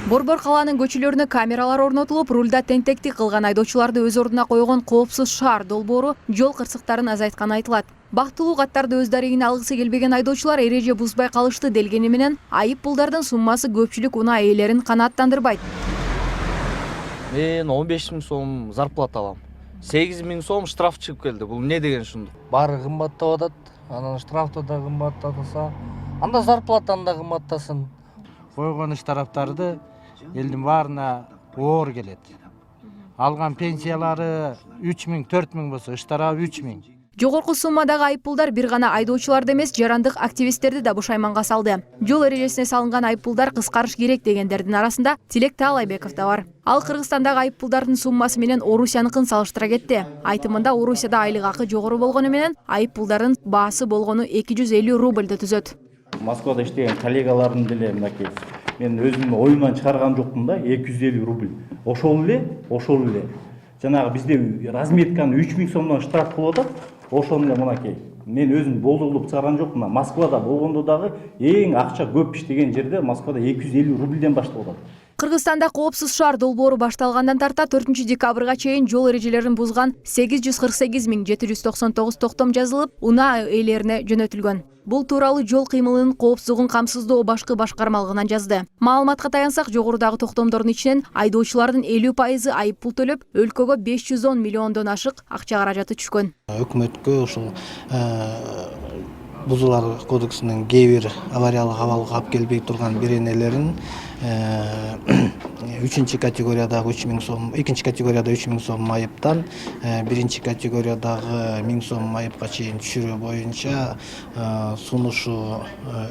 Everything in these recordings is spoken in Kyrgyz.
Борбор калаанын көчөлөрүнө камералар орнотулуп, рулда тентектик кылган айдоочуларды өз ордуна койгон коопсуз шаар долбоору жол кырсыктарын азайтканы айтылат. Бактылуу каттарды өз дарегине алгысы келбеген айдоочулар эреже бузбай калышты делгени менен айып пулдардын суммасы көпчүлүк унаа ээлерин канааттандырбайт. Мен 15 000 сом зарплата алам. 8 000 сом штраф чыгып келди. Бул не деген ушундук? Баары кымбаттап атат. Анан штрафты да кымбаттатса, анда зарплатаны да кымбаттасын. Койгон иш тараптарды элдин баарына оор келет. Алган пенсиялары 3000, 4000 болсо, иш тарабы 3000. Жогорку суммадагы айыппулдар бир гана айдоочуларды эмес, жарандык активисттерди да бушайманга салды. Жол эрежесине салынган айыппулдар кыскарыш керек дегендердин арасында Тилек Таалайбеков да бар. Ал Кыргызстандагы айыппулдардын суммасы менен Орусияныкын салыштыра кетти. Айтымында Орусияда айлык акы жогору болгону менен айыппулдардын баасы болгону 250 рубльды түзөт. Москвада иштеген коллегаларым деле мынакей мен өзүм оюмдан чыгарган жоктум да 250 рубль. Ошол эле. Жанагы бизде разметканы 3000 сомдон штраф болуп атат. Ошону эле мынакей. Мен өзүм болдурлуп чыгарган жокмун. Москвада болгондо дагы эң акча көп иштеген жерде Москвада 250 рубльден башталып атат. Кыргызстанда коопсуз шаар долбоору башталгандан тарта 4 декабрга чейин жол эрежелерин бузган 848 799 токтом жазылып, унаа ээлерине жөнөтүлгөн. Бул тууралуу жол кыймылынын коопсуздугун камсыздоо башкы башкармалыгынан жазды. Маалыматка таянсак, жогорудагы токтомдордун ичинен айдоочулардын 50% айып пул төлөп, өлкөгө 510 миллиондон ашык акча каражаты түшкөн. Өкмөткө ушул Бузулар кодексинин кээ бир авариялык абалга алып келбей турган беренелерин 3 категориядагы 3000 сом, 2 категорияда 3000 сом айыптан 1 категориядагы 1000 сом айыпка чейин түшүрүү боюнча сунушу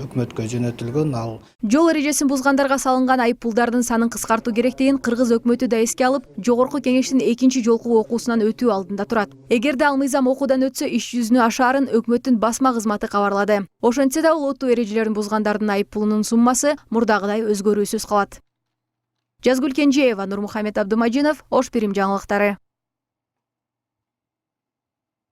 өкмөткө жөнөтүлгөн. Ал жол эрежесин бузгандарга салынган айып пулдардын санын кыскартуу керектигин Кыргыз өкмөтү да эске алып, жогорку кеңештин 2 жолку окуусунан өтүү алдында турат. Эгерде ал мыйзам окуудан өтсө, иш жүзүнө ашаарын өкмөттүн басма кызматы кабарлады. Ошентсе да улуттуу эрежелерин бузгандардын айып пулунун суммасы мурдагыдай өзгөрүүсүз калат. Жазгүл Кенжеева, Нурмухамед Абдумажинов, Ош Пирим жаңылыктары.